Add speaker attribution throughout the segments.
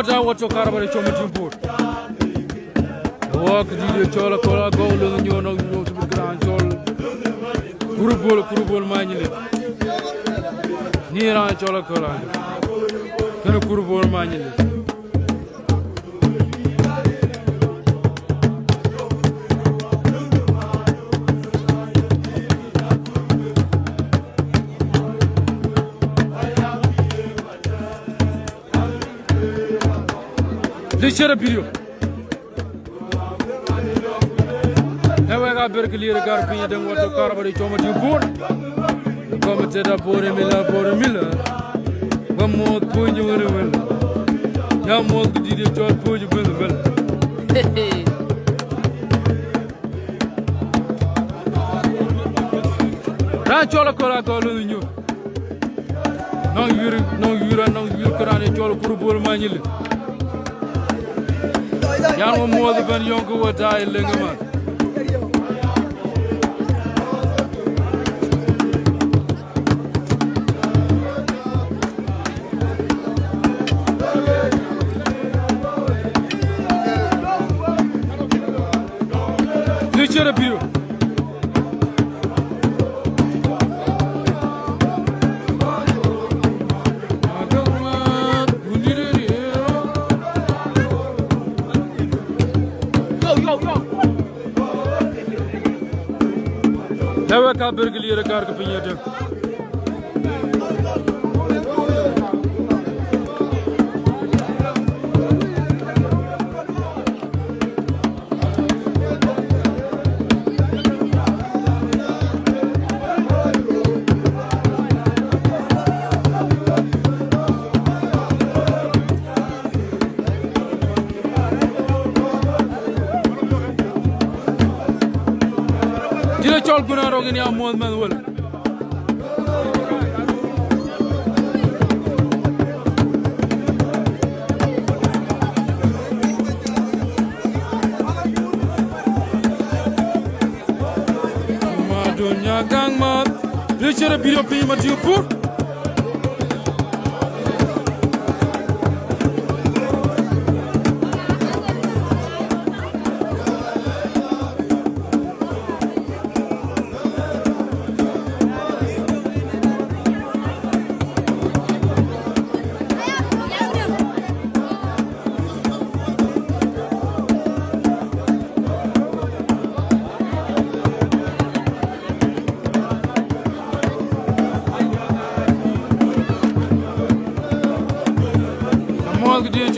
Speaker 1: wata wato karabare chomo timpur wak di chola kola gowlo nyono nyo subir gran chol kurubol manyile ni ran chola kola kana kurubol manyile Dışarı biliyor. Ne var berkeliye garpiye den wato karabari choma timpur comme teda bore mila gamot punju mel ya mod di chol punju mel ra chola kola golu ñu non yura karane chol pour bol mañil ya mo mod ben yonko wata lenga man Dışarı biliyor. Dewa ka bergeliye rekar ke pinyetem. Chol guna rogi ni amod man wala ma dunya gang mat richere biyo pi ma tiupur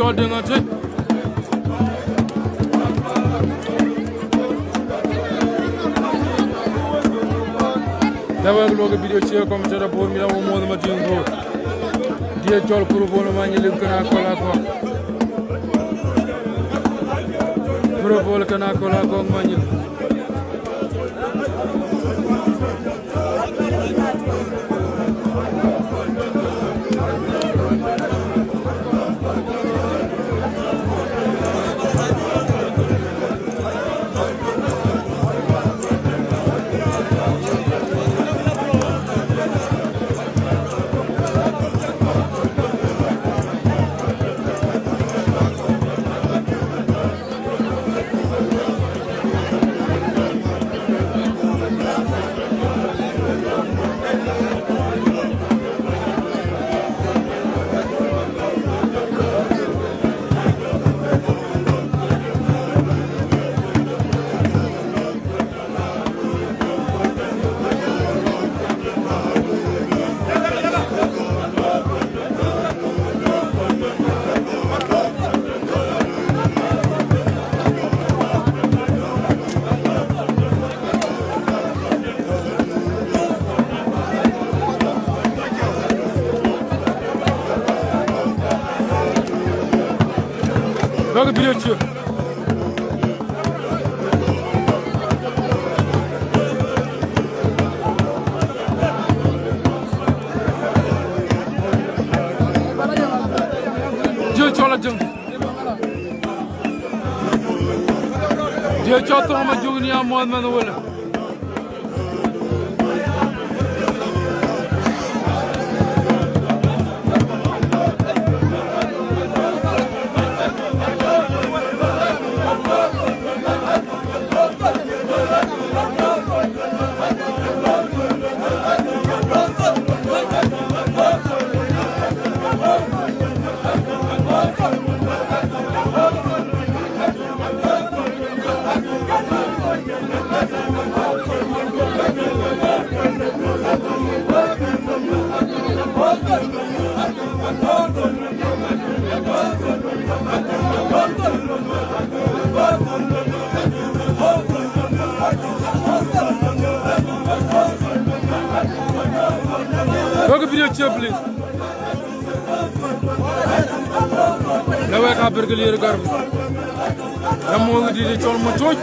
Speaker 1: chol denga te dawa logo video ci comme ça pour mi lawo mo ma tingo die chol pour bono ma ñi lim kana ko la ko pro bol kana ko la ko ma ñi Logo biliyor ki. Diyor çalacağım. Diyor çatı ama dünya muammen öyle. picture, please. Lewe ka berkelir gar. Kamu di chol mo choj.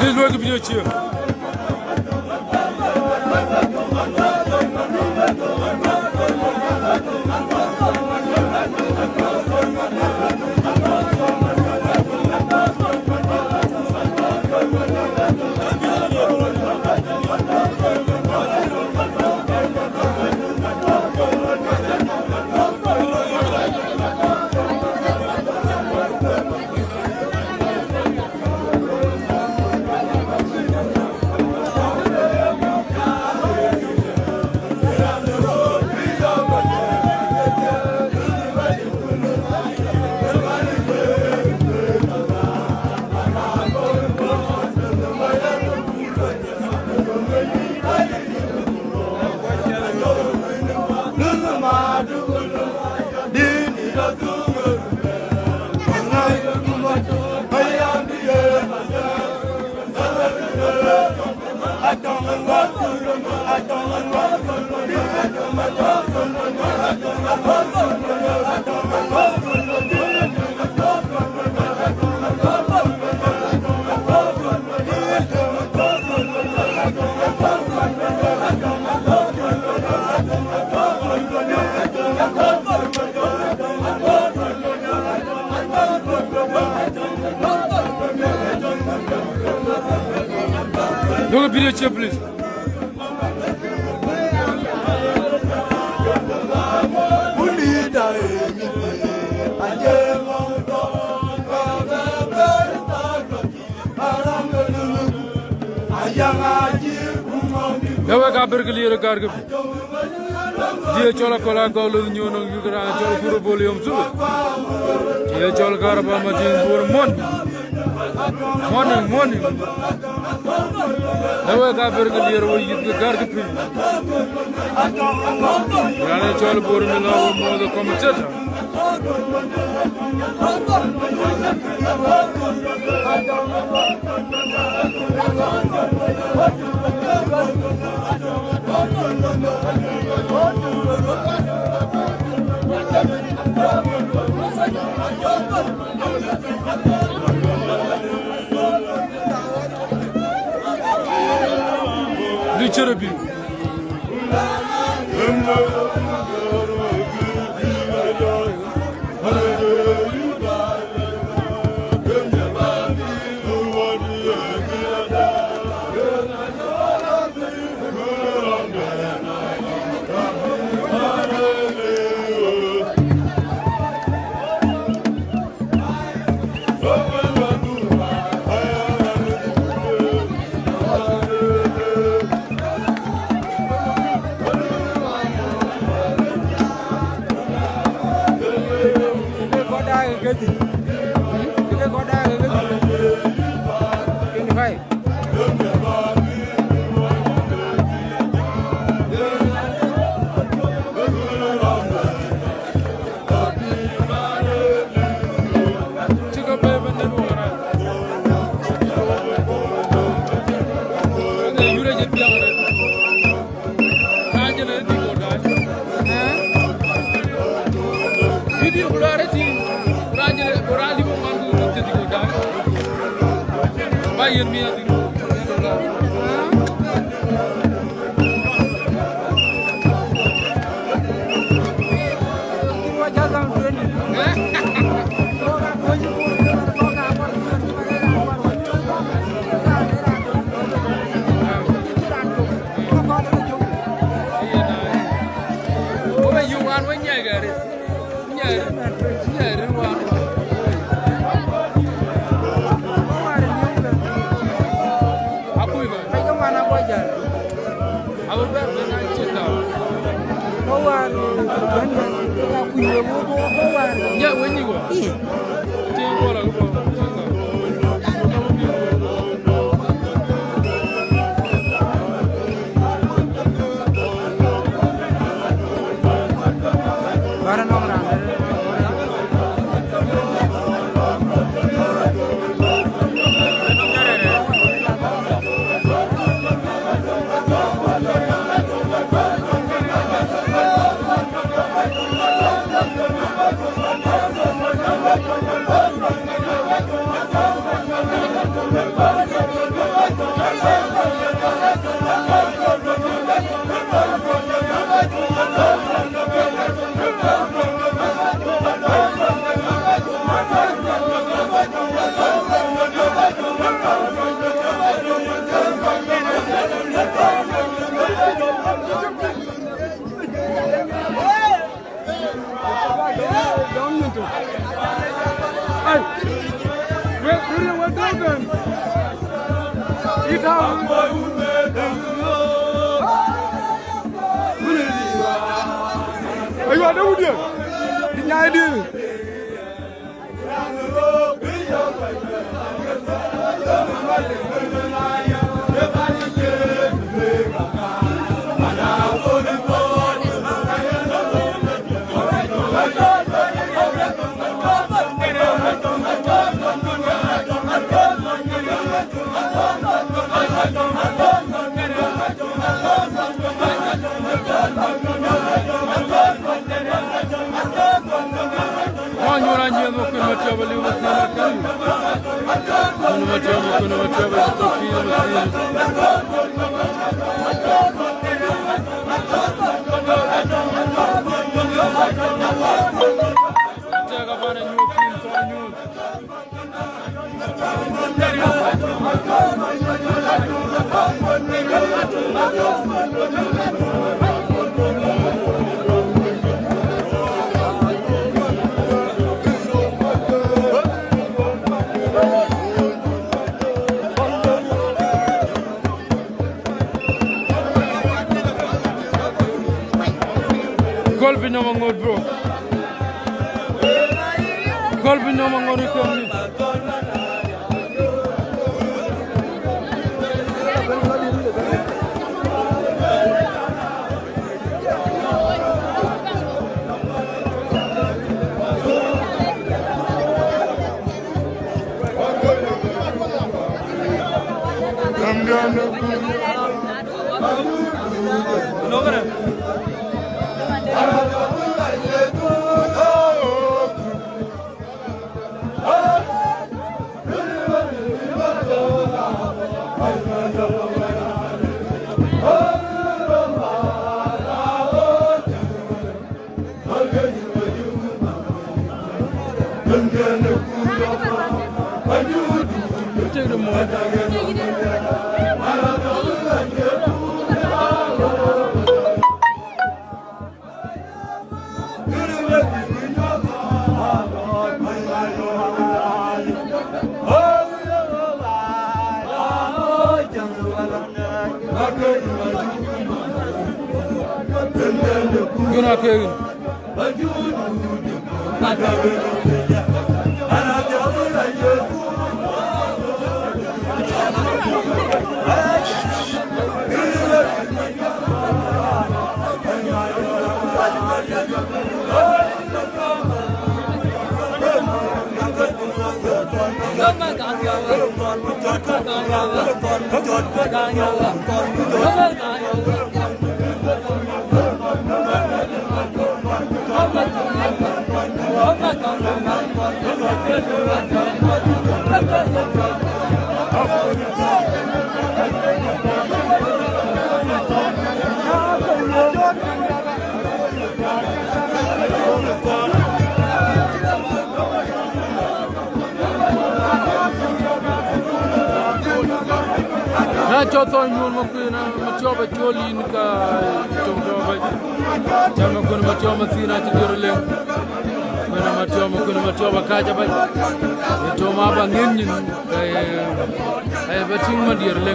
Speaker 1: Please work with your chair. Look at video chair, please. Lewe ka berkelir gar ke. Dia chola kola golu nyono yugra chola puro volume su. Dia chola garba majin pur mon. Lewe ka berkelir wo yit gar ke pin. Rane chola pur mila wo modo komiteta. Richard B. Kita có đa cái phải Video Chicken me, I think. Yeah, when you go. Ayo ada udah, dinyai Golf no mango bro. Golf no mango recommend. Guna Kevin.
Speaker 2: na choto nyun mo kuna machoba choli nika chomba chama kuna machoba sina chidorle kuna machoba kaja ba to ma ba ngin ay batin ma dirle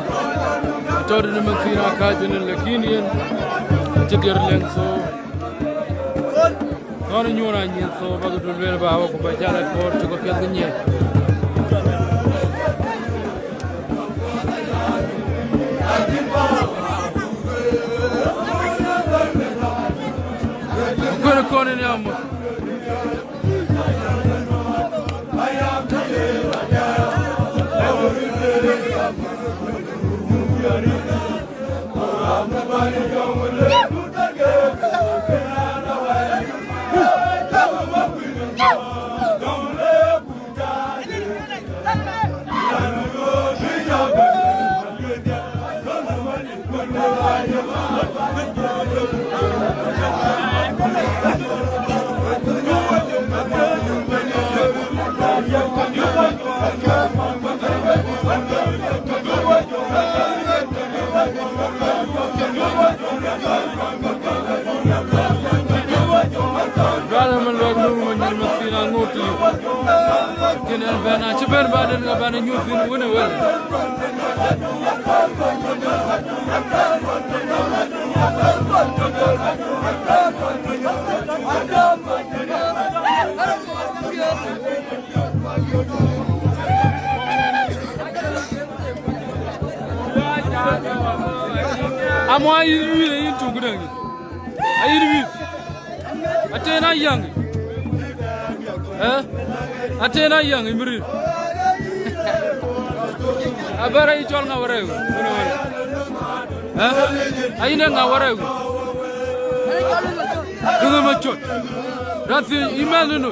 Speaker 2: to de ma sina kaja ne lakini yen chidirle so kono nyura nyen so ba do le ba ko ba jala ko to ko pet nye Kono ni amo Kena bana cepat badan nggak bana nyusin mana wal. Amo ayi ni itu gudang. Ayi ni. Atena yang. Atena yang imri abara I chol nga waregu ayina nga waregu dunga machot rafi imanu no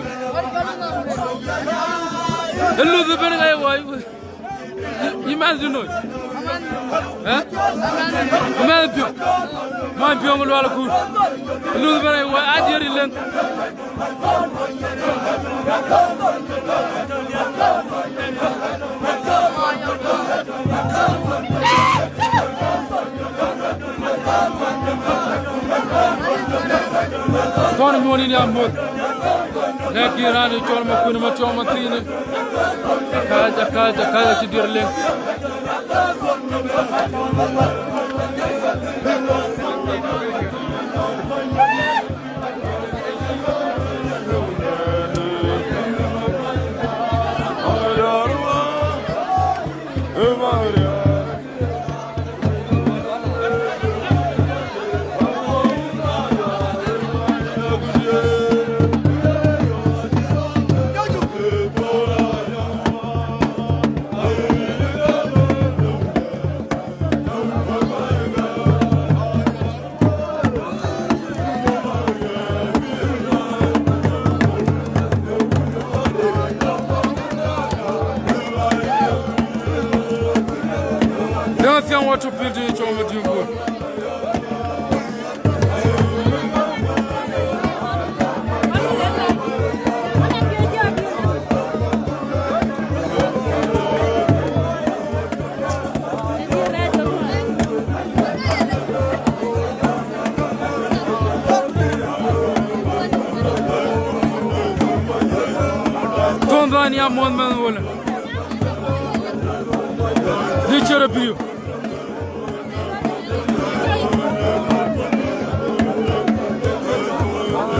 Speaker 2: elu de ben ngay way imanu no imanu pio ma pio ngol wala ku elu de ben ngay way ajeri len Tony Moni ni amod leki rani chol ma kuna ma choma tine kaja chidirle What to build in Choma Jumbo. Don't run your one man. Richard Abuse.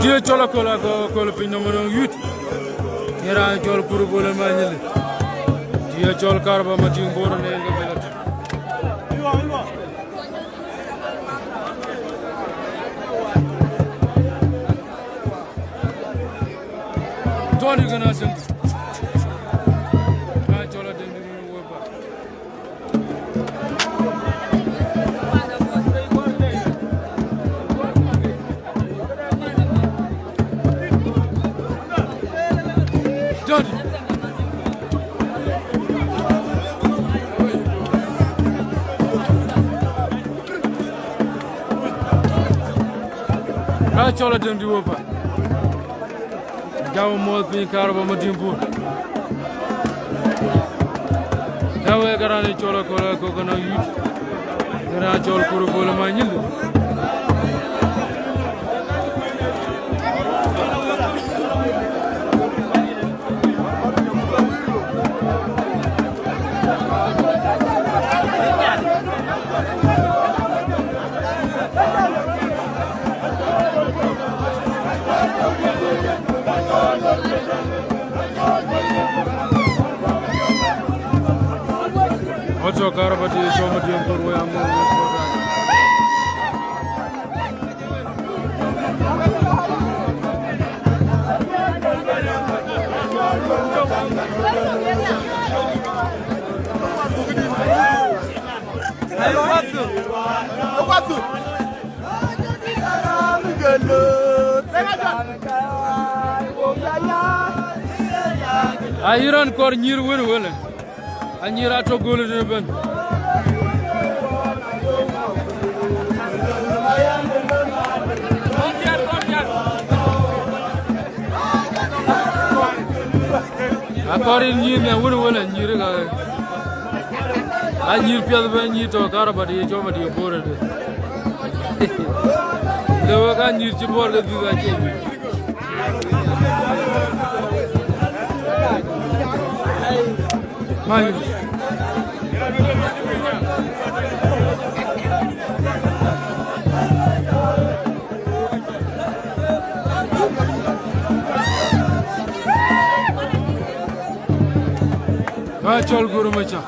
Speaker 2: Dia chola kola ko pin numero 8 era chol puru bole mañele dia chol karba ma ting boro ne nga belat Tony gana sen ka chola den ni wo ba ka chola dem di wopa jaw mo fi karba ma dimbur dawe garane chola ko kana yut gara chol kuru bola ma nyil Ocho karabati choma diambur wa amu Ayiran kor nyir wele anyira to golu de ben akori nyir ne wele nyir ga anyir piad ben nyir to karabati choma di bore de lewa ga nyir ci bor de du ga ci Mai Chol guru macha